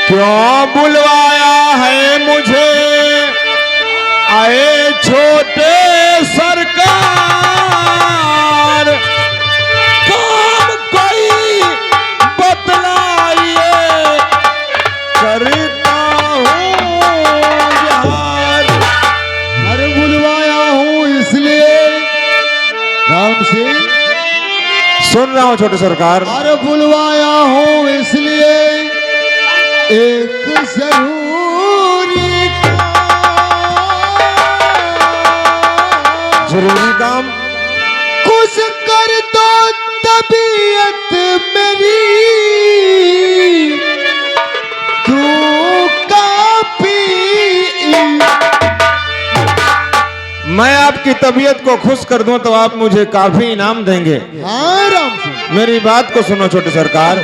क्यों बुलवाया है मुझे आए छोटे सरकार, काम कोई बतलाइए करता हूँ यार। अरे बुलवाया हूँ इसलिए राम सिंह। सुन रहा हूँ छोटे सरकार। अरे बुलवाया हूँ इसलिए एक जरूरी काम कुछ कर दो तबीयत मेरी, तू काफी। मैं आपकी तबीयत को खुश कर दूं तो आप मुझे काफी इनाम देंगे। हाँ राम सिंह। मेरी बात को सुनो छोटे सरकार।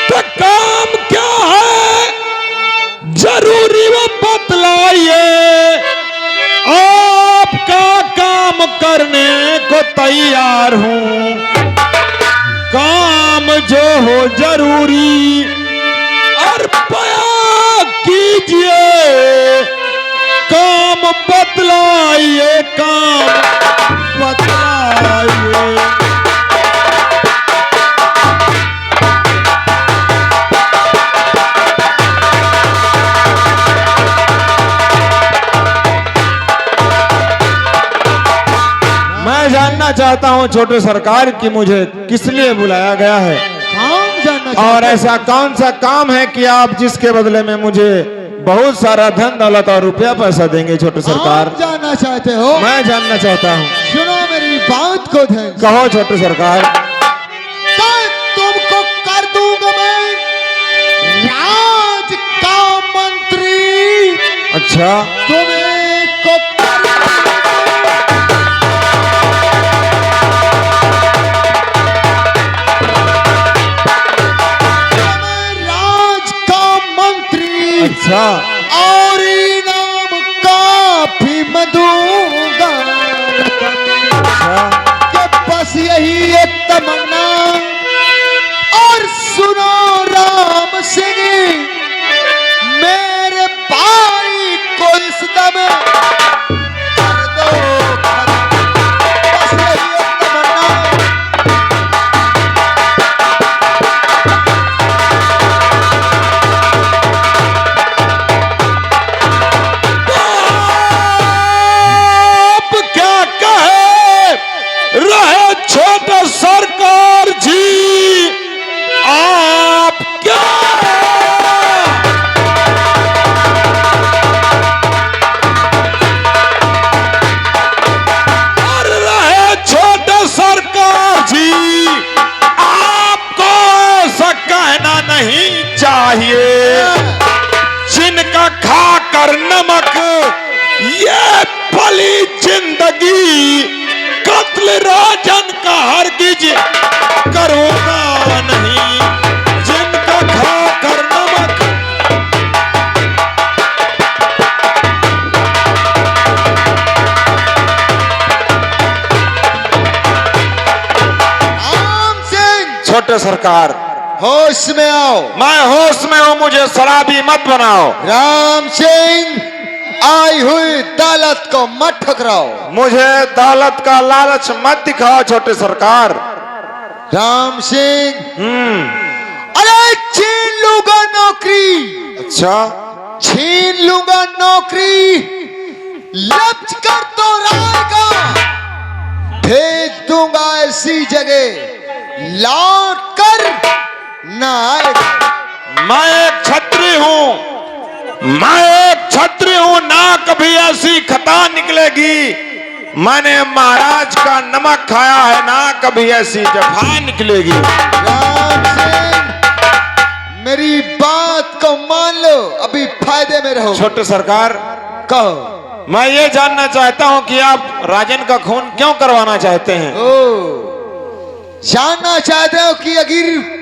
तो काम क्या है जरूरी वो बतलाइए, आपका काम करने को तैयार हूं। काम जो हो जरूरी और बयां कीजिए, काम बतलाइए, काम बतलाइए। मैं जानना चाहता हूं छोटे सरकार कि मुझे किस लिए बुलाया गया है, काम जानना और ऐसा कौन सा काम है कि आप जिसके बदले में मुझे बहुत सारा धन दौलत और रुपया पैसा देंगे छोटे सरकार। आप जानना चाहते हो? मैं जानना चाहता हूं। सुनो मेरी बात को ध्यान से। कहो छोटे सरकार। तुमको कर दूंगा मैं राज का मंत्री। अच्छा, तुम्हें को राज का मंत्री। अच्छा, और इनाम काफी मैं दूंगा। अच्छा। कि बस यही एक तमन्ना। और सुनो राम सिंह, मेरे भाई को इस दम कर दो खत्म। बस यही एक तमन्ना। आप क्या कहे रहे छोटे सरकार जी, आप क्या कर रहे छोटे सरकार जी, आपको ऐसा कहना नहीं चाहिए। जिनका खाकर नमक ये भली जिंदगी, कत्ल राजन का हरगिज करूंगा नहीं। जिनका खाकर नमक राम सिंह, छोटे सरकार, होश में आओ। मैं होश में हूं, मुझे शराबी मत बनाओ। राम सिंह, आई हुई दौलत को मत ठुकराओ। मुझे दौलत का लालच मत दिखाओ छोटे सरकार। राम सिंह, हम्म। अरे छीन लूंगा नौकरी। अच्छा, छीन लूंगा नौकरी। लफ्ज कर तो राय का भेज दूंगा ऐसी जगह लौट कर न आएगा। मैं एक छत्री हूं, मैं एक छत्री हूं, ना कभी ऐसी खता निकलेगी। मैंने महाराज का नमक खाया है, ना कभी ऐसी जफा निकलेगी। राम सिंह, मेरी बात को मान लो, अभी फायदे में रहो। छोटे सरकार, कहो। मैं ये जानना चाहता हूं कि आप राजन का खून क्यों करवाना चाहते हैं। ओ, जानना चाहते हो कि अगर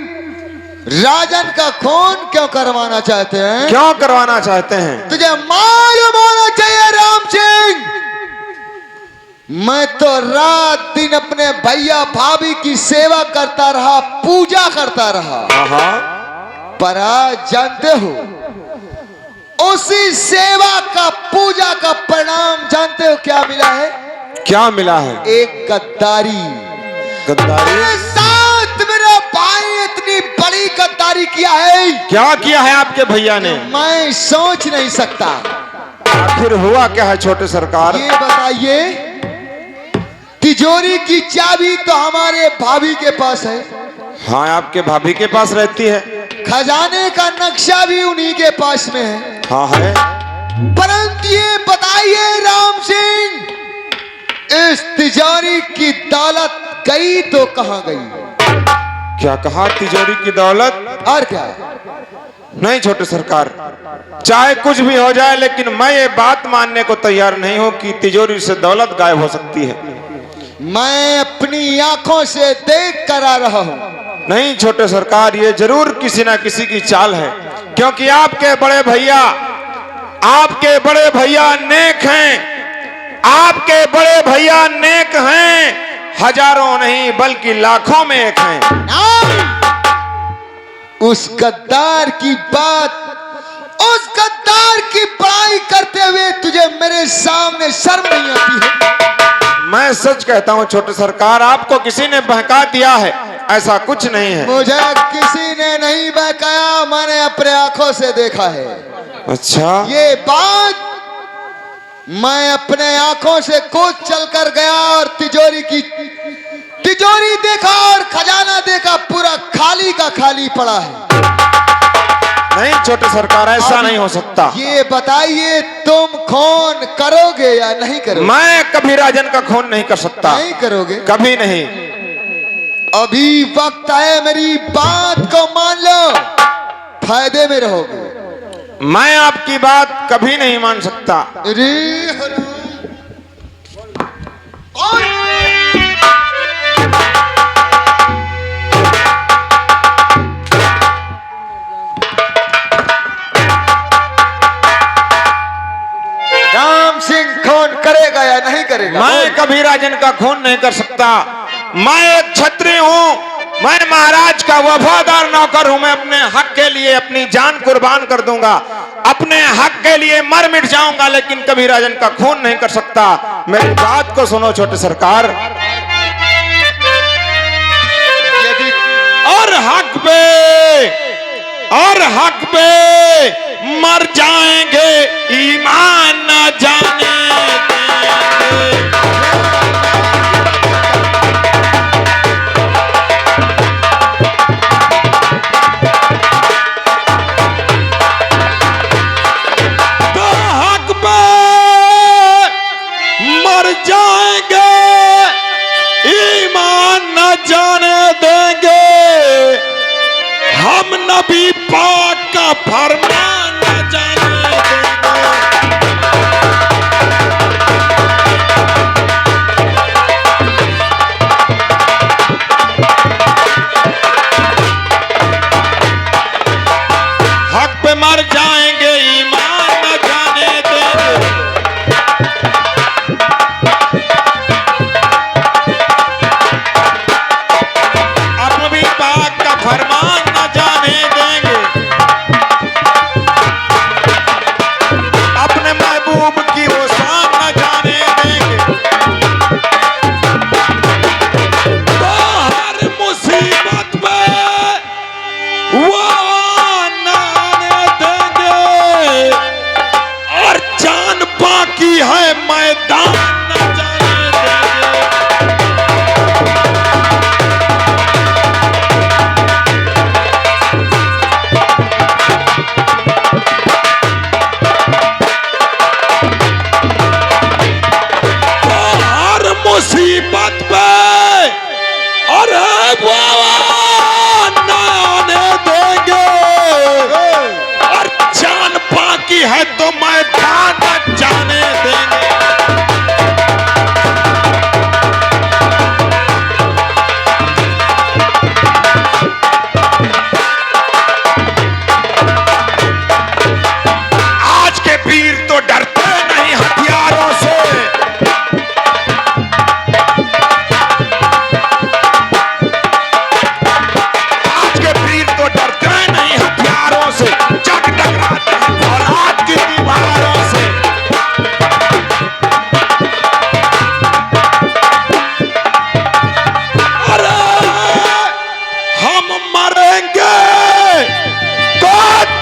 राजन का खून क्यों करवाना चाहते हैं? क्यों करवाना चाहते हैं? तुझे मालूम होना चाहिए राम सिंह, मैं तो रात दिन अपने भैया भाभी की सेवा करता रहा, पूजा करता रहा। पर आज जानते हो, उसी सेवा का, पूजा का परिणाम जानते हो क्या मिला है? क्या मिला है? एक गद्दारी। गद्दारी? मेरे साथ मेरा भाई इतनी बड़ी गद्दारी किया है। क्या किया है आपके भैया ने? मैं सोच नहीं सकता। आखिर हुआ क्या है छोटे सरकार? ये बताइए, तिजोरी की चाबी तो हमारे भाभी के पास है। हाँ, आपके भाभी के पास रहती है। खजाने का नक्शा भी उन्हीं के पास में है। हाँ है। परंतु ये बताइए राम सिंह, इस तिजोरी की दौलत गई तो कहां गई? क्या कहा? तिजोरी की दौलत? और क्या? नहीं छोटे सरकार, चाहे कुछ भी हो जाए, लेकिन मैं ये बात मानने को तैयार नहीं हूं कि तिजोरी से दौलत गायब हो सकती है। मैं अपनी आंखों से देख कर आ रहा हूं। नहीं छोटे सरकार, ये जरूर किसी ना किसी की चाल है, क्योंकि आपके बड़े भैया नेक हैं। आपके बड़े भैया नेक हैं, हजारों नहीं बल्कि लाखों में एक हैं। उस गद्दार की बात, उस गद्दार की बड़ाई करते हुए तुझे मेरे सामने शर्म नहीं आती है? मैं सच कहता हूं छोटे सरकार, आपको किसी ने बहका दिया है, ऐसा कुछ नहीं है। मुझे किसी ने नहीं बहकाया, मैंने अपने आंखों से देखा है। अच्छा? ये बात मैं अपने आंखों से खुद चलकर गया और तिजोरी देखा और खजाना देखा, पूरा खाली का खाली पड़ा है। नहीं छोटे सरकार, ऐसा नहीं हो सकता। ये बताइए, तुम खून करोगे या नहीं करोगे? मैं कभी राजन का खून नहीं कर सकता। नहीं करोगे? कभी नहीं। अभी वक्त है, मेरी बात को मान लो, फायदे में रहोगे। मैं आपकी बात कभी नहीं मान सकता। अरे राम सिंह खून करेगा या नहीं करेगा? मैं कभी राजन का खून नहीं कर सकता। मैं एक क्षत्रिय हूँ, मैं महाराज का वफादार नौकर हूं। मैं अपने हक के लिए अपनी जान कुर्बान कर दूंगा, अपने हक के लिए मर मिट जाऊंगा, लेकिन कभी राजन का खून नहीं कर सकता। मेरी बात को सुनो छोटे सरकार। और हक पे मर जाएंगे, ईमान न जाने देंगे। हम नबी पाक का फरमान न जाने देंगे। हक पे मर जाएंगे, ईमान न जाने देंगे। अब नबी पाक का फरमान की वो शान न जाने देंगे। तो हर मुसीबत में वो न आने देंगे, और जान बाकी है मैदान न जाने देंगे। मुसीबत पे और वो न आने देंगे, और जान बाकी है तो मैदान न जाने देंगे। आज के वीर तो डरते नहीं हथियारों से, आज के वीर तो डरते नहीं हथियार मरेंगे तो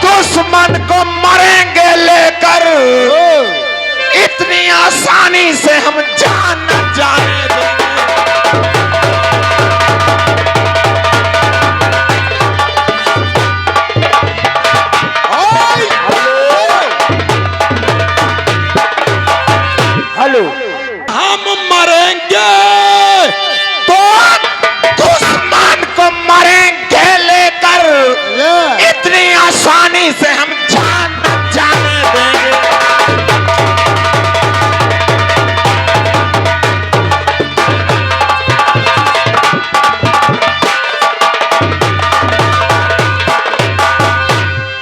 दुश्मन को मरेंगे लेकर, इतनी आसानी से हम जान न जाने देंगे। हेलो, हम मरेंगे तो दुश्मन को मरेंगे लेकर, इतनी आसानी से हम जान न जाने देंगे।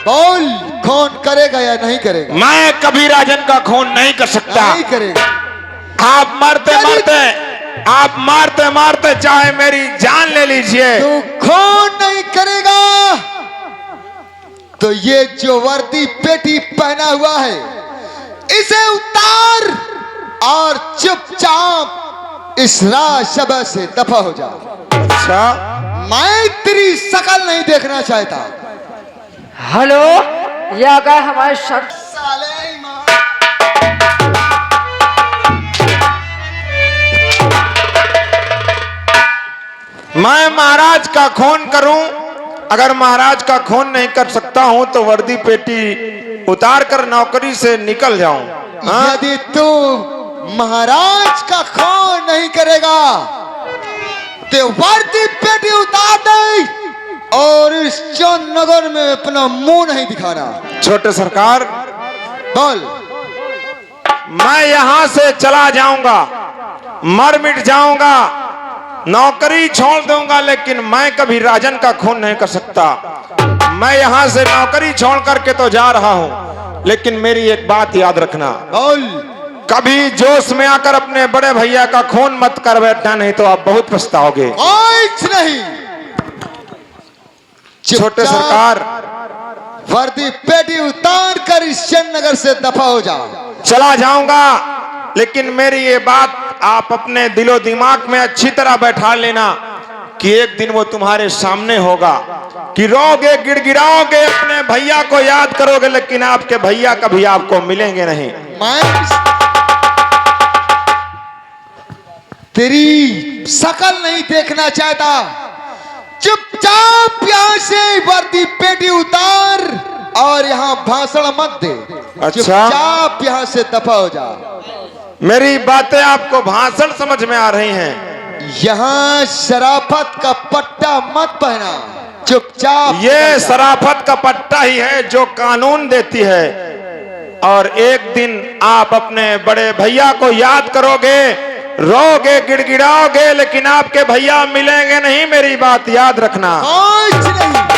बोल, खून करेगा या नहीं करेगा? मैं कभी राजन का खून नहीं कर सकता। नहीं करेगा। आप मारते मारते चाहे मेरी जान ले लीजिए, तू खून नहीं करेगा तो ये जो वर्दी पेटी पहना हुआ है इसे उतार और चुपचाप इस राजसभा से दफा हो जा। अच्छा, मैं तेरी शकल नहीं देखना चाहता। हेलो, ये अगर हमारे शख्स साले माँ। मैं महाराज का खून करूं? अगर महाराज का खून नहीं कर सकता हूं तो वर्दी पेटी उतार कर नौकरी से निकल जाऊं। हाँ? यदि तू महाराज का खून नहीं करेगा तो वर्दी पेटी उतार दे और इस चौनगर में अपना मुंह नहीं दिखाना। छोटे सरकार, बोल। मैं यहां से चला जाऊंगा, मर मिट जाऊंगा, नौकरी छोड़ दूंगा, लेकिन मैं कभी राजन का खून नहीं कर सकता। मैं यहां से नौकरी छोड़ करके तो जा रहा हूं, लेकिन मेरी एक बात याद रखना। बोल। कभी जोश में आकर अपने बड़े भैया का खून मत कर बैठना, नहीं तो आप बहुत पछताओगे। कुछ नहीं। छोटे सरकार, वर्दी पेटी उतार कर इस चंदनगर से दफा हो जा। चला जाऊंगा, लेकिन मेरी ये बात आप अपने दिलो दिमाग में अच्छी तरह बैठा लेना कि एक दिन वो तुम्हारे सामने होगा कि रोगे, गिड़गिड़ाओगे, अपने भैया को याद करोगे, लेकिन आपके भैया कभी आपको मिलेंगे नहीं। मैं तेरी शकल नहीं देखना चाहता। चुपचाप यहाँ से वर्दी पेटी उतार और यहाँ भाषण मत दे। अच्छा। चुपचाप यहाँ से दफा हो जा। मेरी बातें आपको भाषण समझ में आ रही हैं? यहाँ शराफत का पट्टा मत पहना। चुपचाप। ये शराफत का पट्टा ही है जो कानून देती है, और एक दिन आप अपने बड़े भैया को याद करोगे, रोगे, गिड़गिड़ाओगे, लेकिन आपके भैया मिलेंगे नहीं। मेरी बात याद रखना। कुछ नहीं।